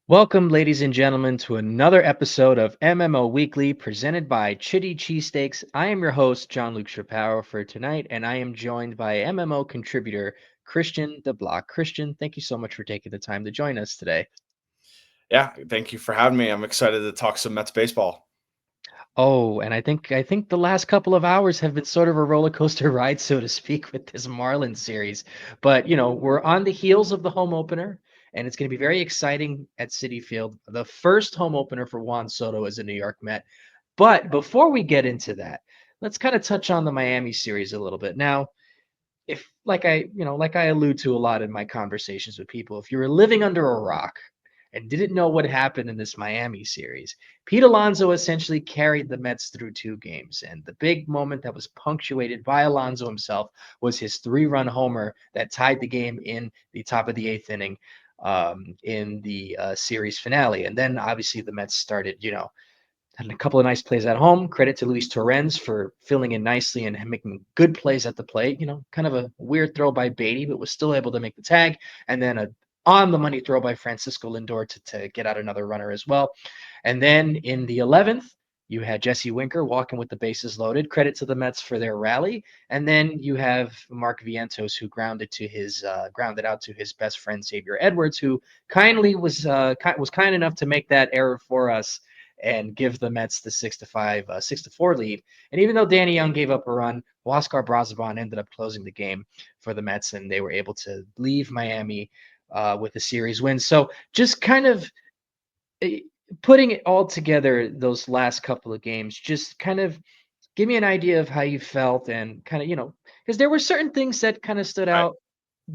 Welcome, ladies and gentlemen, to another episode of MMO Weekly presented by Chitty Cheesesteaks. I am your host, Johnluke for tonight, and I am joined by MMO contributor Christian the Block. Christian, thank you so much for taking the time to join us today. Yeah, thank you for having me. I'm excited to talk some Mets baseball. Oh, and I think the last couple of hours have been sort of a roller coaster ride, so to speak, with this Marlins series. But we're on the heels of the home opener, and it's going to be very exciting at Citi Field. The first home opener for Juan Soto as a New York Met. But before we get into that, let's kind of touch on the Miami series a little bit. Now, if like I allude to a lot in my conversations with people, if you were living under a rock and didn't know what happened in this Miami series, Pete Alonso essentially carried the Mets through two games. And the big moment that was punctuated by Alonso himself was his three-run homer that tied the game in the top of the eighth inning in the series finale. And then obviously the Mets started, had a couple of nice plays at home. Credit to Luis Torrens for filling in nicely and making good plays at the plate. Kind of a weird throw by Beatty, but was still able to make the tag. And then a on the money throw by Francisco Lindor to get out another runner as well. And then in the 11th, you had Jesse Winker walking with the bases loaded. Credit to the Mets for their rally. And then you have Mark Vientos, who grounded out to his best friend Xavier Edwards, who kindly was kind enough to make that error for us and give the Mets the 6-5, 6-4 lead. And even though Danny Young gave up a run, Huascar Brazoban ended up closing the game for the Mets, and they were able to leave Miami with a series win. So just kind of eh, putting it all together, those last couple of games, just kind of give me an idea of how you felt and kind of, because there were certain things that kind of stood Right. out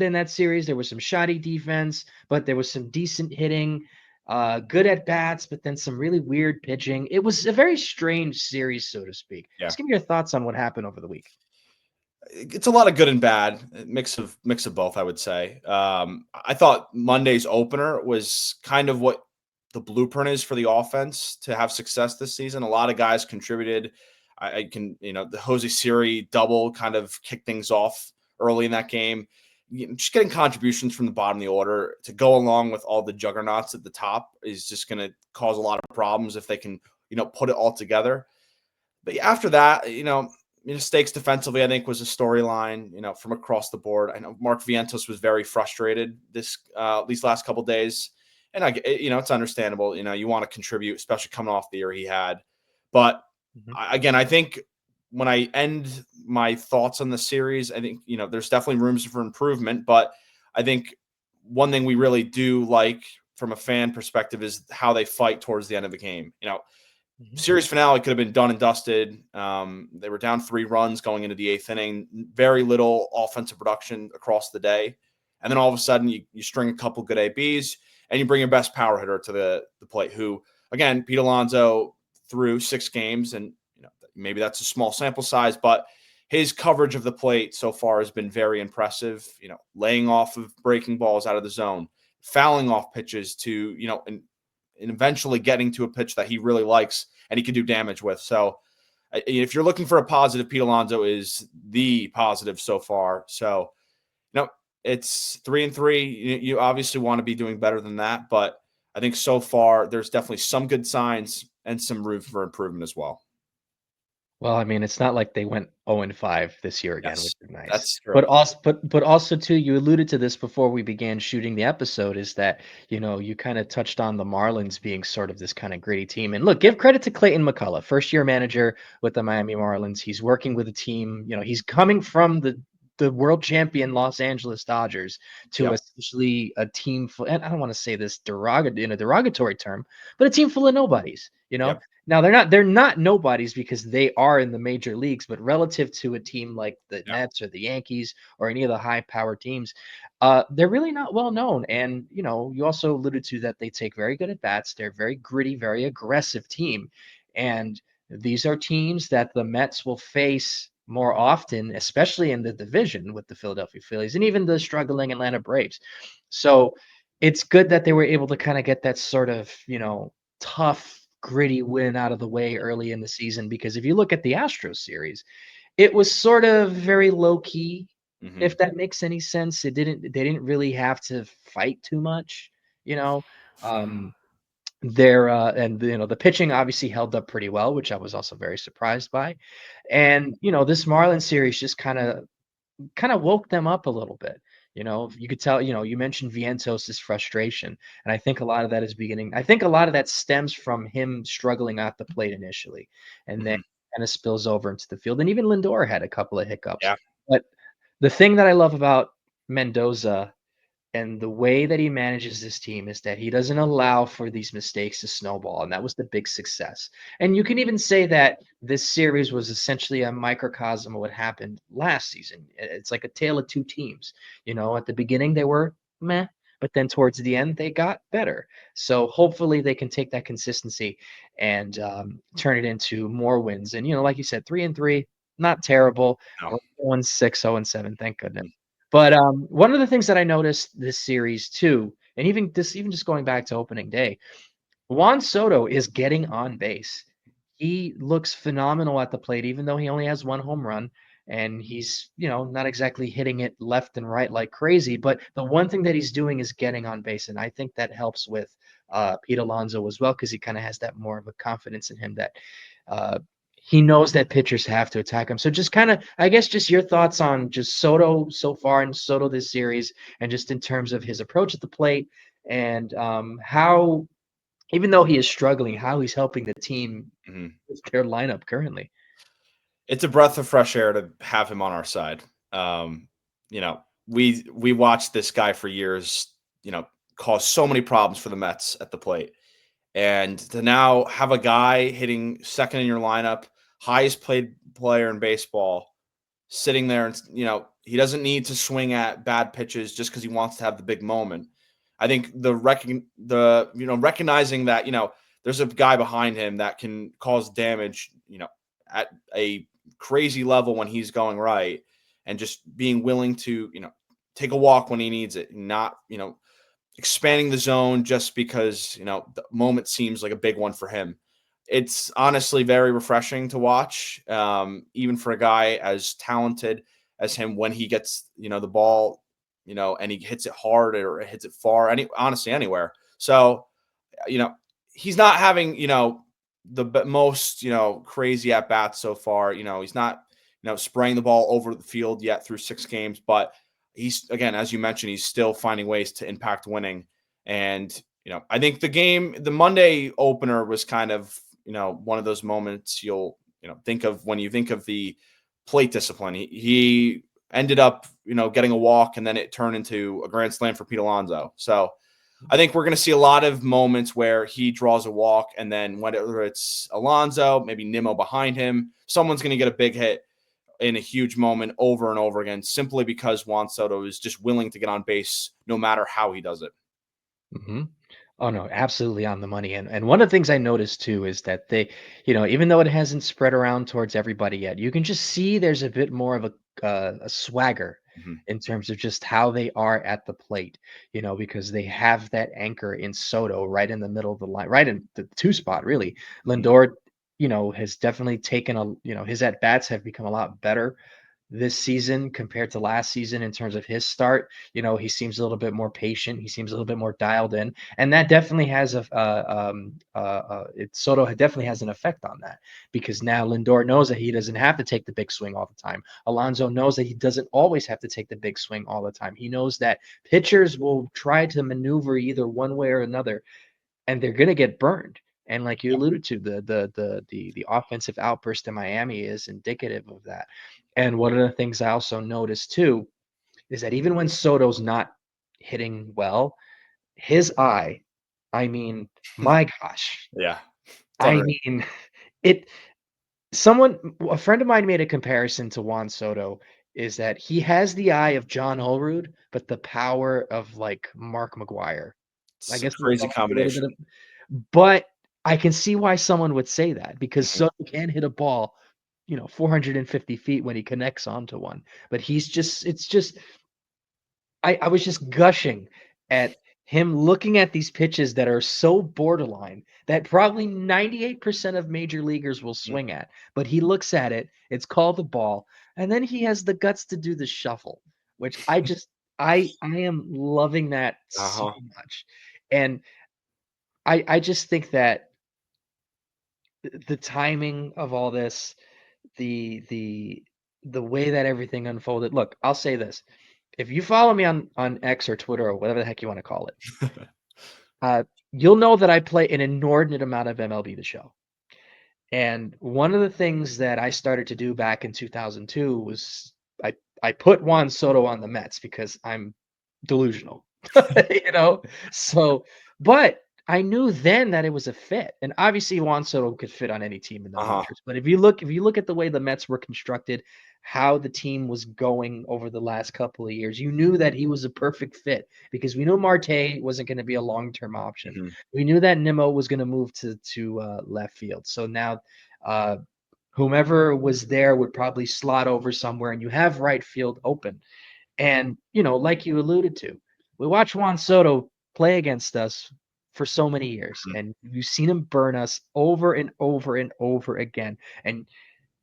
in that series. There was some shoddy defense, but there was some decent hitting, good at bats, but then some really weird pitching. It was a very strange series, so to speak. Yeah. Just give me your thoughts on what happened over the week. It's a lot of good and bad, a mix of both, I would say. I thought Monday's opener was kind of what the blueprint is for the offense to have success this season. A lot of guys contributed. I can, the Jose Siri double kind of kicked things off early in that game. Just getting contributions from the bottom of the order to go along with all the juggernauts at the top is just going to cause a lot of problems if they can, put it all together. But after that, mistakes defensively, I think, was a storyline, from across the board. I know Mark Vientos was very frustrated these last couple of days. And it's understandable. You want to contribute, especially coming off the year he had. But Mhm. again, I think when I end my thoughts on the series, I think, there's definitely rooms for improvement. But I think one thing we really do like from a fan perspective is how they fight towards the end of the game. Mhm. Series finale could have been done and dusted. They were down 3 runs going into the eighth inning. Very little offensive production across the day. And then all of a sudden, you string a couple good ABs and you bring your best power hitter to the plate, who, again, Pete Alonso threw 6 games. And maybe that's a small sample size, but his coverage of the plate so far has been very impressive. Laying off of breaking balls out of the zone, fouling off pitches to, and eventually getting to a pitch that he really likes and he can do damage with. So if you're looking for a positive, Pete Alonso is the positive so far. So, it's 3-3. You obviously want to be doing better than that, but I think so far there's definitely some good signs and some room for improvement as well. Well, I mean, it's not like they went 0-5 this year again, which Yes, is nice. that's true. But also too, you alluded to this before we began shooting the episode, is that, you kind of touched on the Marlins being sort of this kind of gritty team. And look, give credit to Clayton McCullough, first year manager with the Miami Marlins. He's working with a team, he's coming from the world champion Los Angeles Dodgers to Yep. essentially a team full, and I don't want to say this in a derogatory term, but a team full of nobodies. Yep. Now they're not nobodies because they are in the major leagues, but relative to a team like the Yep. Mets or the Yankees or any of the high power teams, they're really not well known. And you also alluded to that they take very good at bats. They're very gritty, very aggressive team, and these are teams that the Mets will face more often, especially in the division with the Philadelphia Phillies and even the struggling Atlanta Braves. So it's good that they were able to kind of get that sort of tough, gritty win out of the way early in the season. Because if you look at the Astros series, it was sort of very low key, Hmm. if that makes any sense. They didn't really have to fight too much, you know. The pitching obviously held up pretty well, which I was also very surprised by. And this Marlins series just kind of woke them up a little bit. You could tell, you mentioned Vientos's frustration, and I think a lot of that stems from him struggling at the plate initially, and then Mhm. kind of spills over into the field. And even Lindor had a couple of hiccups. Yeah. But the thing that I love about Mendoza and the way that he manages this team is that he doesn't allow for these mistakes to snowball, and that was the big success. And you can even say that this series was essentially a microcosm of what happened last season. It's like a tale of two teams. At the beginning they were meh, but then towards the end they got better. So hopefully they can take that consistency and turn it into more wins. And like you said, 3-3, not terrible. No. We're 0-6, 0-7, thank goodness. Mhm. But one of the things that I noticed this series too, and even just going back to opening day, Juan Soto is getting on base. He looks phenomenal at the plate, even though he only has one home run, and he's not exactly hitting it left and right like crazy. But the one thing that he's doing is getting on base, and I think that helps with Pete Alonso as well because he kind of has that more of a confidence in him that uh, he knows that pitchers have to attack him. So just kind of, I guess, just your thoughts on just Soto so far and Soto this series, and just in terms of his approach at the plate and how, even though he is struggling, how he's helping the team Mhm. with their lineup currently. It's a breath of fresh air to have him on our side. We watched this guy for years, cause so many problems for the Mets at the plate. And to now have a guy hitting second in your lineup, highest played player in baseball, sitting there and he doesn't need to swing at bad pitches just because he wants to have the big moment. I think recognizing that there's a guy behind him that can cause damage at a crazy level when he's going right, and just being willing to take a walk when he needs it, not expanding the zone just because the moment seems like a big one for him. It's honestly very refreshing to watch, even for a guy as talented as him. When he gets the ball, and he hits it hard or hits it far, honestly anywhere. So you know he's not having the most crazy at bats so far. He's not spraying the ball over the field yet through 6 games, but he's, again, as you mentioned, he's still finding ways to impact winning. And I think the Monday opener was kind of one of those moments you'll think of when you think of the plate discipline. He ended up getting a walk, and then it turned into a grand slam for Pete Alonso. So I think we're going to see a lot of moments where he draws a walk, and then whether it's Alonso, maybe Nimmo behind him, someone's going to get a big hit in a huge moment over and over again, simply because Juan Soto is just willing to get on base no matter how he does it. Hmm. Oh no, absolutely on the money. And one of the things I noticed too is that they, even though it hasn't spread around towards everybody yet, you can just see there's a bit more of a swagger Mhm. in terms of just how they are at the plate. Because they have that anchor in Soto right in the middle of the line, right in the two spot. Really, Mhm. Lindor, has definitely taken his at bats have become a lot better this season compared to last season in terms of his start. He seems a little bit more patient. He seems a little bit more dialed in, and that definitely has Soto definitely has an effect on that because now Lindor knows that he doesn't have to take the big swing all the time. Alonso knows that he doesn't always have to take the big swing all the time. He knows that pitchers will try to maneuver either one way or another, and they're going to get burned. And like you alluded to, the offensive outburst in Miami is indicative of that. And one of the things I also noticed too is that even when Soto's not hitting well, his eye, I mean, my gosh, Yeah, it's I unreal. mean, it. A friend of mine made a comparison to Juan Soto is that he has the eye of John Holroyd, but the power of like Mark McGuire. I It's a guess there's crazy almost a little bit combination. of, but I can see why someone would say that because Mhm. Soto can hit a ball, 450 feet when he connects onto one. But it's just, I was just gushing at him looking at these pitches that are so borderline that probably 98% of major leaguers will Mhm. swing at. But he looks at it, it's called the ball, and then he has the guts to do the shuffle, which I am loving that so Uh-huh. much. And I just think that the timing of all this, the the the way that everything unfolded. Look, I'll say this. If you follow me on X or Twitter or whatever the heck you want to call it, uh, you'll know that I play an inordinate amount of MLB The Show. And one of the things that I started to do back in 2002 was I I put Juan Soto on the Mets because I'm delusional, you know? So, but I knew then that it was a fit. And obviously Juan Soto could fit on any team in the Uh-huh. majors. But if you look at the way the Mets were constructed, how the team was going over the last couple of years, you knew that he was a perfect fit because we knew Marte wasn't going to be a long-term option. Mhm. We knew that Nimmo was going to move to left field. So now uh, whomever was there would probably slot over somewhere, and you have right field open. And, like you alluded to, we watched Juan Soto play against us for so many years, Mhm. and you've seen him burn us over and over and over again. And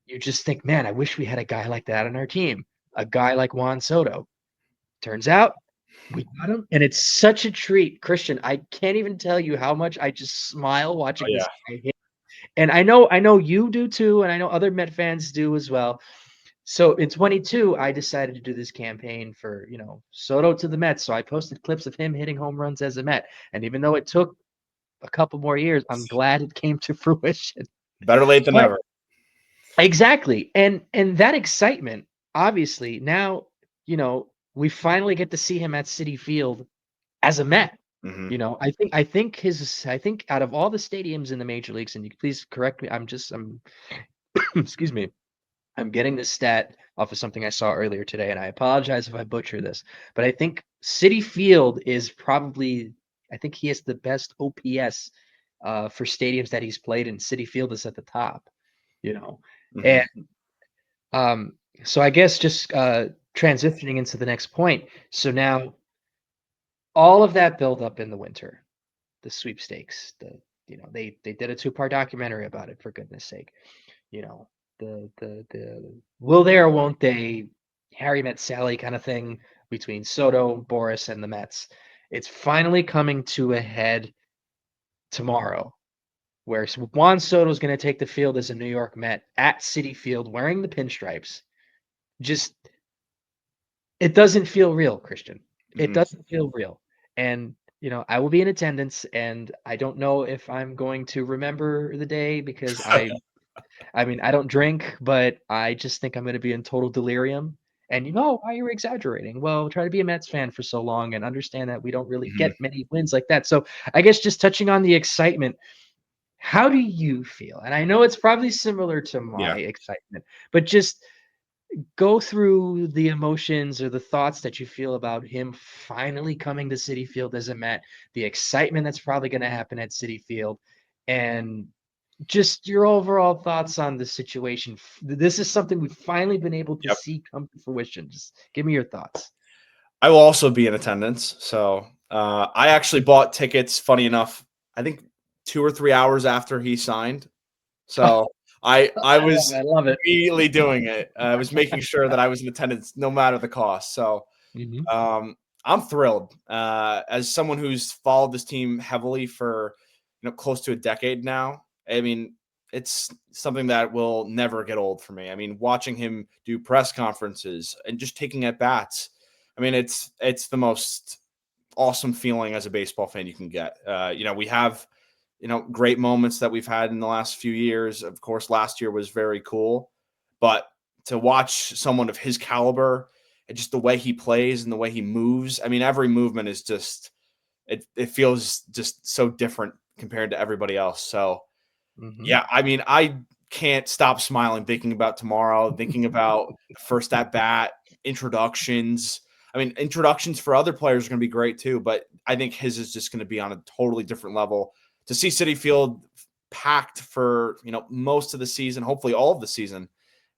you just think, man, I wish we had a guy like that on our team, a guy like Juan Soto. Turns out we got him, and it's such a treat. Christian, I can't even tell you how much I just smile Oh, watching this yeah. guy hit. And I know you do too, and I know other Met fans do as well. So in 22, I decided to do this campaign for, Soto to the Mets. So I posted clips of him hitting home runs as a Met. And even though it took a couple more years, I'm glad it came to fruition. Better late than But never. exactly. And that excitement, obviously, now, we finally get to see him at Citi Field as a Met. Mhm. I think out of all the stadiums in the major leagues, and you please correct me, I'm excuse me. I'm getting this stat off of something I saw earlier today, and I apologize if I butcher this, but I think City Field is probably, I think he has the best OPS for stadiums that he's played in. City Field is at the top, you know. And Mhm. um, so I guess just transitioning into the next point. So now all of that build up in the winter, the sweepstakes, they did a two-part documentary about it, for goodness sake. You know, the will they or won't they Harry met Sally kind of thing between Soto, Boris, and the Mets. It's finally coming to a head tomorrow, where Juan Soto is going to take the field as a New York Met at Citi Field wearing the pinstripes. Just it doesn't feel real, Christian. It Mhm. doesn't feel real. And I will be in attendance, and I don't know if I'm going to remember the day because I mean, I don't drink, but I just think I'm gonna be in total delirium. And why you're exaggerating. Well, try to be a Mets fan for so long and understand that we don't really Mhm. get many wins like that. So I guess just touching on the excitement, how do you feel? And I know it's probably similar to my Yeah. excitement, but just go through the emotions or the thoughts that you feel about him finally coming to Citi Field as a Met, the excitement that's probably going to happen at Citi Field, and just your overall thoughts on the situation. This is something we've finally been able to Yep. see come to fruition. Just give me your thoughts. I will also be in attendance. So I actually bought tickets, funny enough, I think 2 or 3 hours after he signed. So I was I love it. immediately doing it. I was making sure that I was in attendance no matter the cost. So Mhm. um, I'm thrilled. As someone who's followed this team heavily for close to a decade now, I mean, it's something that will never get old for me. I mean, watching him do press conferences and just taking at bats. I mean, it's the most awesome feeling as a baseball fan you can get. We have great moments that we've had in the last few years. Of course, last year was very cool, but to watch someone of his caliber and just the way he plays and the way he moves, I mean, every movement is just it feels just so different compared to everybody else. So Mhm. yeah, I mean, I can't stop smiling thinking about tomorrow, thinking about the first at bat, introductions. I mean, introductions for other players are going to be great too, but I think his is just going to be on a totally different level. To see City Field packed for most of the season, hopefully all of the season,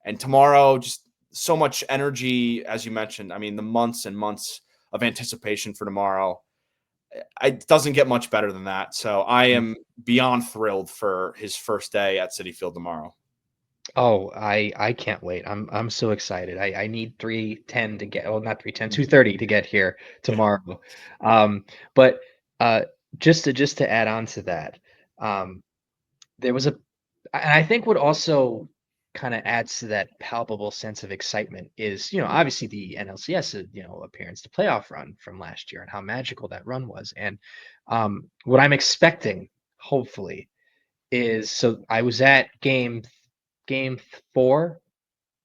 and tomorrow just so much energy, as you mentioned. I mean, the months and months of anticipation for tomorrow. It doesn't get much better than that. So I Mm. am beyond thrilled for his first day at Citi Field tomorrow. Oh, I can't wait. I'm so excited. I need 3:10 to get, well, not 3:10, 2:30 to get here Yeah. tomorrow. But just to add on to that, um, there was a and I think what also kind of adds to that palpable sense of excitement is, obviously the NLCS, appearance, the playoff run from last year and how magical that run was. And what I'm expecting, hopefully, is so I was at game 4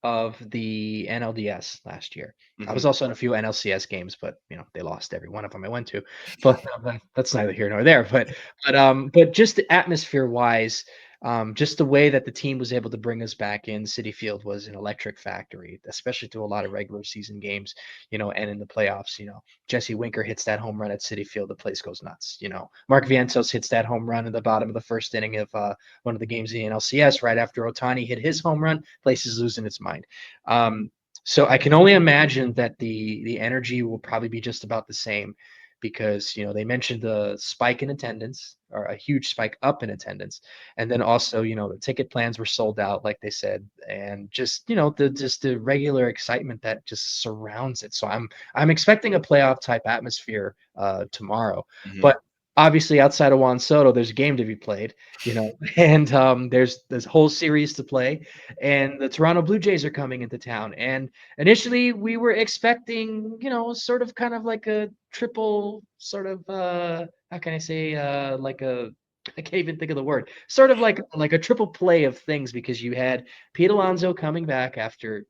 of the NLDS last year. I was Hmm. also in a few NLCS games, but they lost every one of them I went to. But that's neither here nor there. But just the atmosphere wise, just the way that the team was able to bring us back in, City Field was an electric factory, especially through a lot of regular season games, and in the playoffs. Jesse Winker hits that home run at City Field, the place goes nuts. Mark Vientos hits that home run in the bottom of the first inning of one of the games in the NLCS right after Otani hit his home run. Place is losing its mind. Um, so I can only imagine that the energy will probably be just about the same because they mentioned the spike in attendance or a huge spike up in attendance, and then also the ticket plans were sold out like they said, and just the regular excitement that just surrounds it. So I'm expecting a playoff type atmosphere tomorrow, Hmm. but obviously outside of Juan Soto, there's a game to be played, and there's this whole series to play, and the Toronto Blue Jays are coming into town. And initially, we were expecting, sort of kind of like a triple sort of how can I say like a I can't even think of the word. Sort of like a triple play of things because you had Pete Alonso coming back after,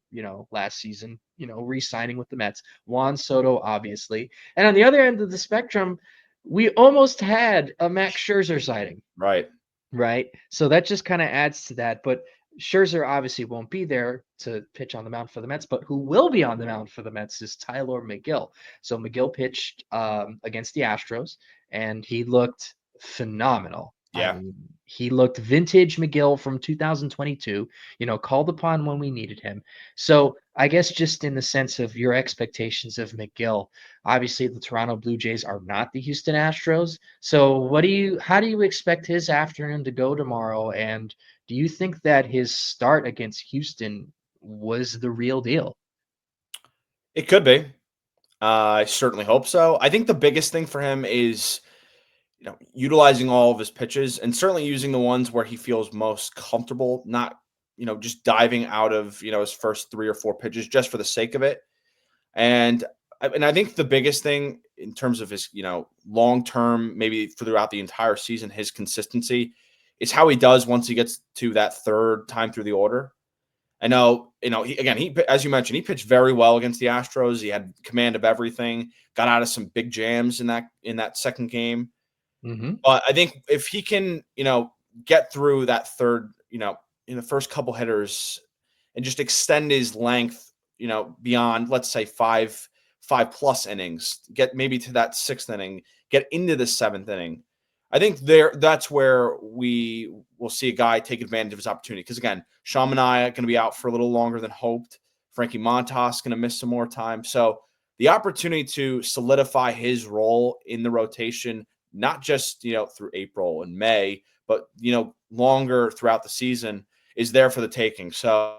last season, re-signing with the Mets, Juan Soto, obviously. And on the other end of the spectrum, we almost had a Max Scherzer sighting. Right. Right. So that just kind of adds to that. But Scherzer obviously won't be there to pitch on the mound for the Mets, but who will be on the mound for the Mets is Tyler McGill. So McGill pitched against the Astros and he looked phenomenal. I Yeah. mean, he looked vintage McGill from 2022, called upon when we needed him. So I guess just in the sense of your expectations of McGill, obviously the Toronto Blue Jays are not the Houston Astros. So how do you expect his afternoon to go tomorrow? And do you think that his start against Houston was the real deal? It could be. I certainly hope so. I think the biggest thing for him is, utilizing all of his pitches and certainly using the ones where he feels most comfortable, not, just diving out of, his first 3 or 4 pitches just for the sake of it. And I think the biggest thing in terms of his, long term, maybe throughout the entire season, his consistency is how he does once he gets to that third time through the order. I know, he as you mentioned, he pitched very well against the Astros. He had command of everything, got out of some big jams in that second game. Mm-hmm. But I think if he can, get through that third, in the first couple hitters and just extend his length, beyond, let's say, five plus innings, get maybe to that sixth inning, get into the seventh inning. I think that's where we will see a guy take advantage of his opportunity. Because again, Sean Manaea going to be out for a little longer than hoped. Frankie Montas going to miss some more time. So the opportunity to solidify his role in the rotation, not just through April and May, but longer throughout the season, is there for the taking. So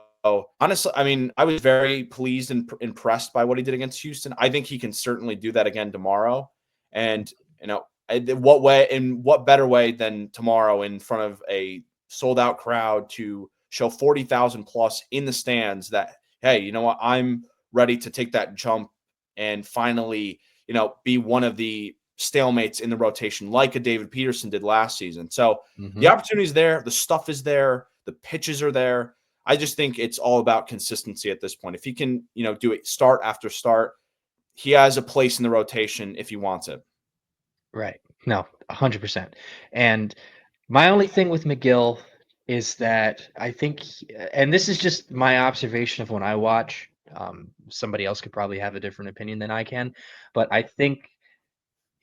honestly, I mean, I was very pleased and impressed by what he did against Houston. I think he can certainly do that again tomorrow. And in what better way than tomorrow in front of a sold out crowd to show 40,000 plus in the stands that, hey, you know what, I'm ready to take that jump and finally, be one of the stalemates in the rotation like a David Peterson did last season. So the Mm-hmm. opportunity is there, the stuff is there, the pitches are there. I just think it's all about consistency at this point. If he can, do it start after start, he has a place in the rotation if he wants it. Right. No, 100%. And my only thing with McGill is that I think, and this is just my observation of when I watch. Somebody else could probably have a different opinion than I can, but I think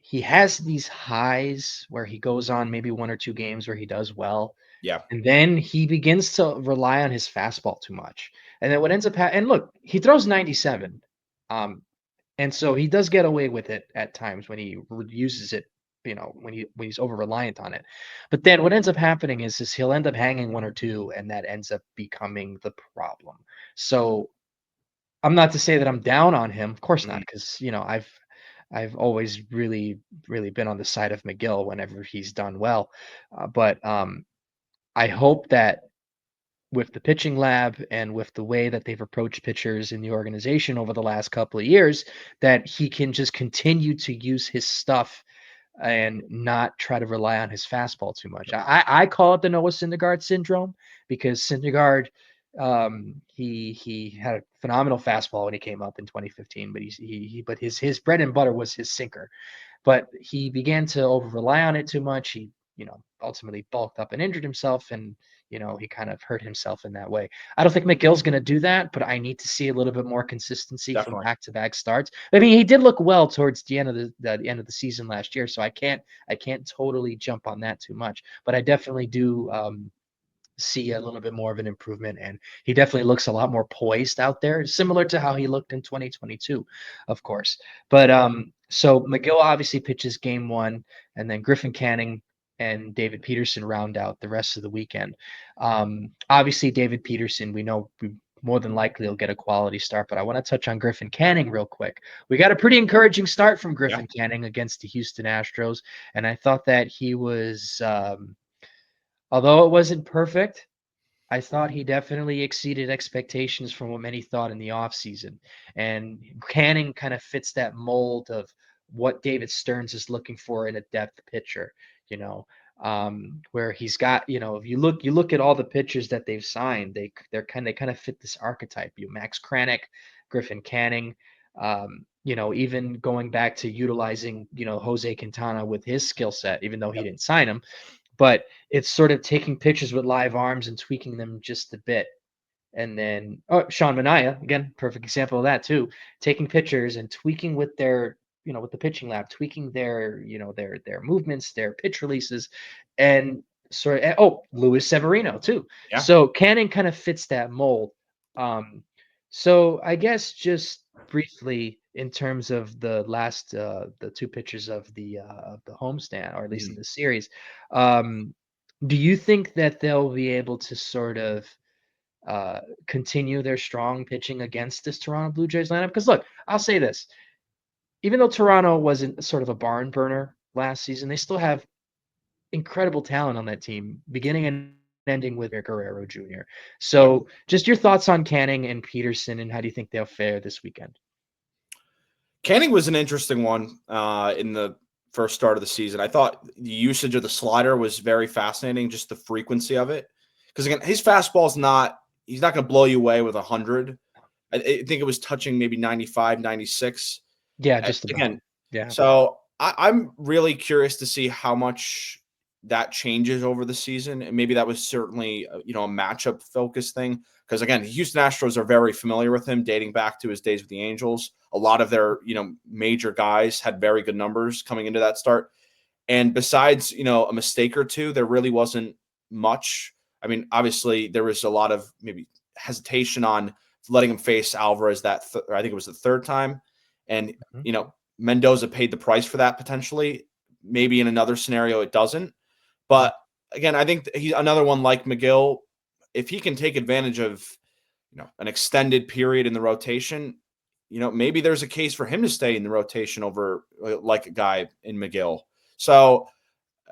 he has these highs where he goes on maybe 1 or 2 games where he does well, Yeah. and then he begins to rely on his fastball too much. And then what ends up and look, he throws 97. Um, and so he does get away with it at times when he uses it, when he's over reliant on it. But then what ends up happening is he'll end up hanging 1 or 2, and that ends up becoming the problem. So I'm not to say that I'm down on him, of course not, Mhm. because I've always really been on the side of McGill whenever he's done well. But I hope that with the pitching lab and with the way that they've approached pitchers in the organization over the last couple of years, that he can just continue to use his stuff and not try to rely on his fastball too much. I call it the Noah Syndergaard syndrome because Syndergaard, he had a phenomenal fastball when he came up in 2015, but but his bread and butter was his sinker. But he began to over rely on it too much. He, ultimately bulked up and injured himself, and he kind of hurt himself in that way. I don't think McGill's going to do that, but I need to see a little bit more consistency from Definitely. back-to-back starts. I mean, he did look well towards the end of the end of the season last year, so I can't totally jump on that too much, but I definitely do see a little bit more of an improvement, and he definitely looks a lot more poised out there, similar to how he looked in 2022, of course. But so McGill obviously pitches game one, and then Griffin Canning and David Peterson round out the rest of the weekend. Obviously, David Peterson, we know we more than likely will get a quality start, but I want to touch on Griffin Canning real quick. We got a pretty encouraging start from Yeah. Griffin Canning against the Houston Astros, and I thought that he was, although it wasn't perfect, I thought he definitely exceeded expectations from what many thought in the offseason. And Canning kind of fits that mold of what David Stearns is looking for in a depth pitcher, you know, where he's got, if you look at all the pitchers that they've signed, they kind of fit this archetype. Max Kranick, Griffin Canning, even going back to utilizing, Jose Quintana with his skill set, even though he Yep. didn't sign him, but it's sort of taking pictures with live arms and tweaking them just a bit. And then, Sean Manaea, again, perfect example of that too, taking pictures and tweaking with with the pitching lab, tweaking their movements, their pitch releases, and Luis Severino too. Yeah. So Canning kind of fits that mold. So I guess just briefly in terms of the two pitchers of the homestand, or at least in Mhm. the series, um, do you think that they'll be able to sort of continue their strong pitching against this Toronto Blue Jays lineup? Because look, I'll say this: even though Toronto wasn't sort of a barn burner last season, they still have incredible talent on that team, beginning and ending with Guerrero Jr. Yep. So, just your thoughts on Canning and Peterson, and how do you think they'll fare this weekend? Canning was an interesting one in the first start of the season. I thought the usage of the slider was very fascinating, just the frequency of it. Because again, his fastball's not, he's not going to blow you away with 100. I think it was touching maybe 95, 96. Yeah, just about. Again, Yeah. so I'm really curious to see how much that changes over the season, and maybe that was certainly a matchup focused thing. Because again, the Houston Astros are very familiar with him, dating back to his days with the Angels. A lot of their major guys had very good numbers coming into that start, and besides a mistake or two, there really wasn't much. I mean, obviously there was a lot of maybe hesitation on letting him face Alvarez I think it was the third time, and Mhm. Mendoza paid the price for that potentially. Maybe in another scenario it doesn't. Mhm. But again, I think he's another one like McGill. If he can take advantage of an extended period in the rotation, maybe there's a case for him to stay in the rotation over like a guy in McGill. So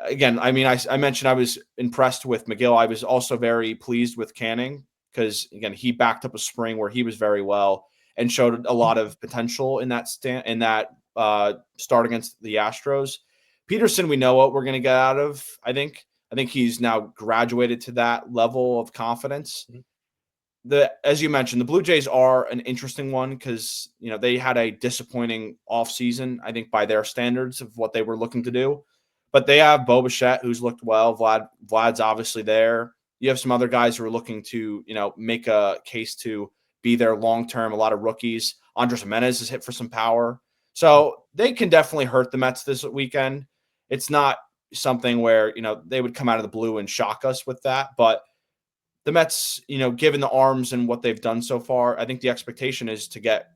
again, I mean, I mentioned I was impressed with McGill. I was also very pleased with Canning because again, he backed up a spring where he was very well and showed a lot of potential in that start against the Astros. Peterson, we know what we're going to get out of. I think he's now graduated to that level of confidence. Mhm. As you mentioned, the Blue Jays are an interesting one because they had a disappointing offseason, I think, by their standards of what they were looking to do. But they have Bo Bichette, who's looked well. Vlad's obviously there. You have some other guys who are looking to make a case to be there long term. A lot of rookies. Andres Jimenez has hit for some power, so they can definitely hurt the Mets this weekend. It's not something where they would come out of the blue and shock us with that, but the Mets, given the arms and what they've done so far, I think the expectation is to get,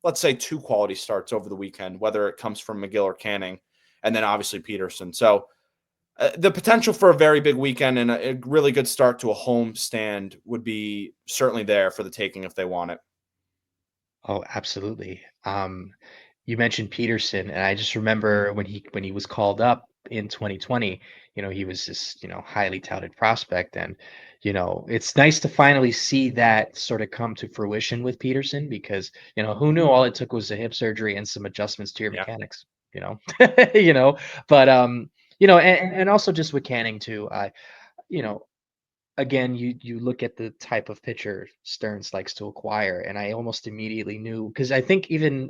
let's say 2 quality starts over the weekend, whether it comes from McGill or Canning, and then obviously Peterson. So the potential for a very big weekend and a really good start to a home stand would be certainly there for the taking if they want it. Oh, absolutely. you mentioned Peterson, and I just remember when he was called up in 2020, he was this, highly touted prospect. And, it's nice to finally see that sort of come to fruition with Peterson because, who knew all it took was a hip surgery and some adjustments to your Yeah. mechanics, you know, you know, but, and also just with Canning too, you know, again, you look at the type of pitcher Stearns likes to acquire, and I almost immediately knew because I think even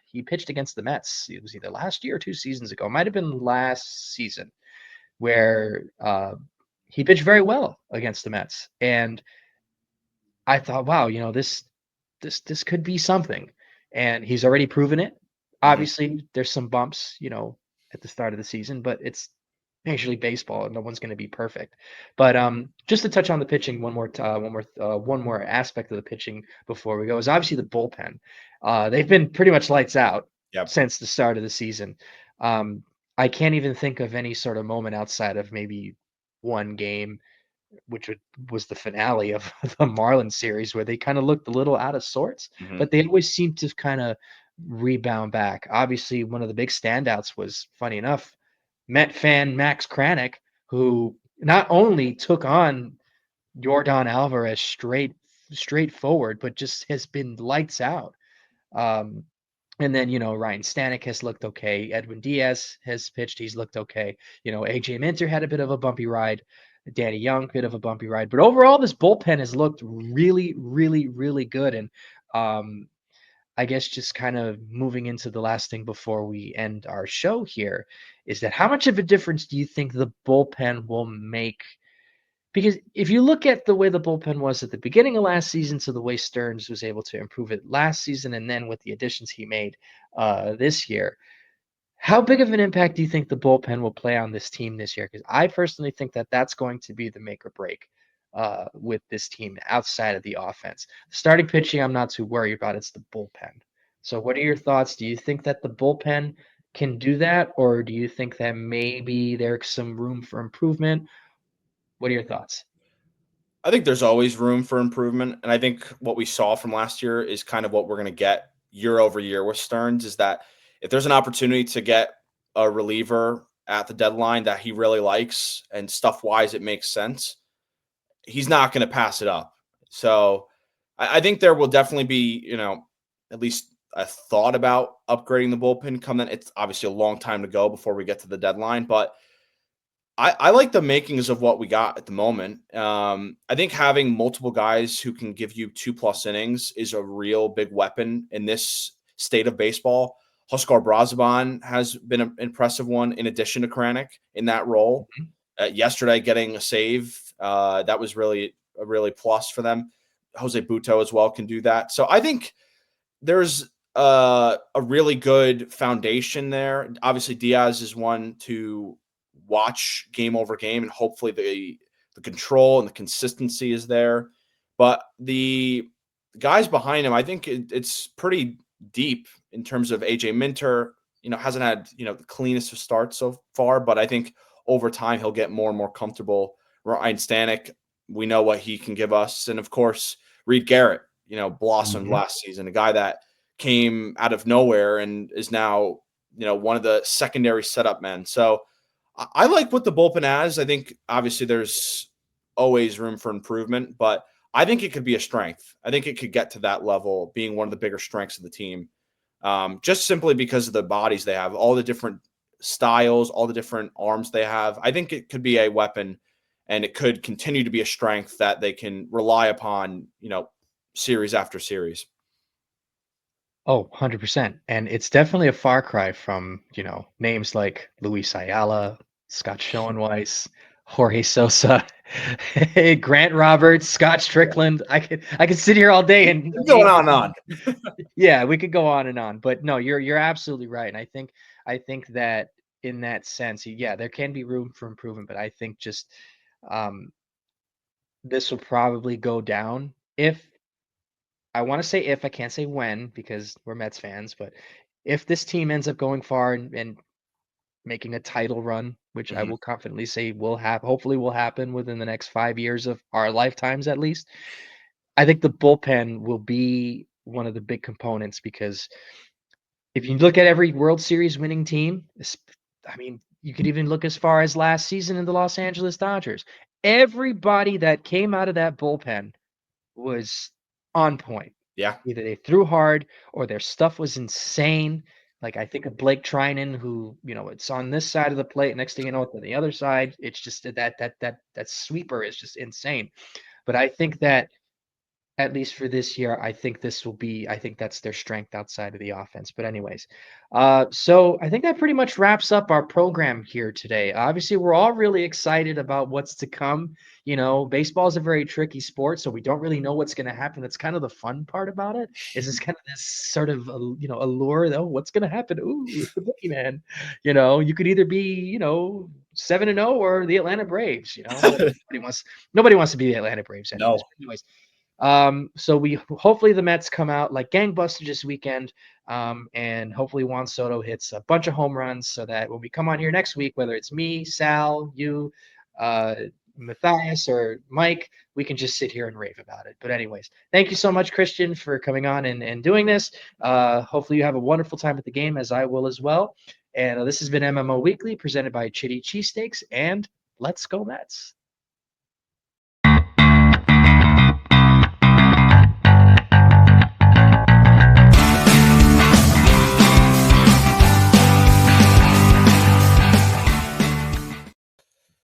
he pitched against the Mets. It was either last year or 2 seasons ago. It might have been last season where he pitched very well against the Mets, and I thought, wow, this could be something, and he's already proven it. Mhm. Obviously, there's some bumps, at the start of the season, but it's Major League Baseball, and no one's going to be perfect. But just to touch on the pitching, one more aspect of the pitching before we go is obviously the bullpen. They've been pretty much lights out Yep. since the start of the season. Um, I can't even think of any sort of moment outside of maybe one game which was the finale of the Marlins series where they kind of looked a little out of sorts, Mhm. but they always seem to kind of rebound back. Obviously, one of the big standouts was, funny enough, Met fan Max Kranick, who not only took on Jordan Alvarez straightforward, but just has been lights out. Um, and then, Ryan Stanek has looked okay. Edwin Diaz has pitched. He's looked okay. AJ Minter had a bit of a bumpy ride. Danny Young, bit of a bumpy ride. But overall, this bullpen has looked really, really, really good. And um, I guess just kind of moving into the last thing before we end our show here is that how much of a difference do you think the bullpen will make because if you look at the way the bullpen was at the beginning of last season to the way Stearns was able to improve it last season, and then with the additions he made this year, how big of an impact do you think the bullpen will play on this team this year? Because I personally think that that's going to be the make or break with this team outside of the offense. Starting pitching, I'm not too worried about. It's the bullpen. So, what are your thoughts? Do you think that the bullpen can do that, or do you think that maybe there's some room for improvement? What are your thoughts? I think there's always room for improvement, and I think what we saw from last year is kind of what we're going to get year over year with Stearns. Is that if there's an opportunity to get a reliever at the deadline that he really likes and stuff wise it makes sense, he's not going to pass it up. So I think there will definitely be, at least a thought about upgrading the bullpen. Come then, it's obviously a long time to go before we get to the deadline, but I like the makings of what we got at the moment. I think having multiple guys who can give you 2+ innings is a real big weapon in this state of baseball. Huskar Brazaban has been an impressive one in addition to Kranick in that role. Mhm. Yesterday, getting a save, that was really a really plus for them. Jose Buto as well can do that. So I think there's a really good foundation there. Obviously, Diaz is one to watch game over game, and hopefully the control and the consistency is there. But the guys behind him, I think it's pretty deep in terms of AJ Minter. Hasn't had the cleanest of starts so far, but I think over time he'll get more and more comfortable. Ryan Stanek, we know what he can give us, and of course Reed Garrett, blossomed Mhm. last season. A guy that came out of nowhere and is now, one of the secondary setup men. So I like what the bullpen has. I think obviously there's always room for improvement, but I think it could be a strength. I think it could get to that level, being one of the bigger strengths of the team, just simply because of the bodies they have, all the different styles, all the different arms they have. I think it could be a weapon, and it could continue to be a strength that they can rely upon, series after series. Oh, 100%. And it's definitely a far cry from, names like Luis Ayala, Scott Schoenweiss, Jorge Sosa, Grant Roberts, Scott Strickland. I could sit here all day and Going name on and on. yeah, we could go on and on. But no, you're absolutely right. And I think that in that sense, yeah, there can be room for improvement, but I think just um this will probably go down if I want to say if I can't say when because we're Mets fans, but if this team ends up going far and making a title run, which I Mhm. will confidently say hopefully will happen within the next 5 years of our lifetimes at least, I think the bullpen will be one of the big components because if you look at every World Series winning team, I mean, you could even look as far as last season in the Los Angeles Dodgers. Everybody that came out of that bullpen was on point. Yeah. Either they threw hard or their stuff was insane. Like I think of Blake Trinan, who it's on this side of the plate. Next thing you know, it's on the other side. It's just that sweeper is just insane. But I think that at least for this year, I think that's their strength outside of the offense. But anyways, so I think that pretty much wraps up our program here today. Obviously, we're all really excited about what's to come. Baseball is a very tricky sport, so we don't really know what's going to happen. That's kind of the fun part about it. Is this kind of this sort of allure though? What's going to happen? Ooh, the boogeyman. You could either be 7-0 or the Atlanta Braves. But nobody wants to be the Atlanta Braves anyways. No. But anyways, so we hopefully the Mets come out like gangbusters this weekend, and hopefully Juan Soto hits a bunch of home runs so that when we come on here next week, whether it's me, Sal, you, uh, Matthias, or Mike, we can just sit here and rave about it. But anyways, thank you so much, Christian, for coming on and doing this. Hopefully you have a wonderful time at the game, as I will as well. And this has been MMO Weekly, presented by Chitty Cheesesteaks, and let's go Mets.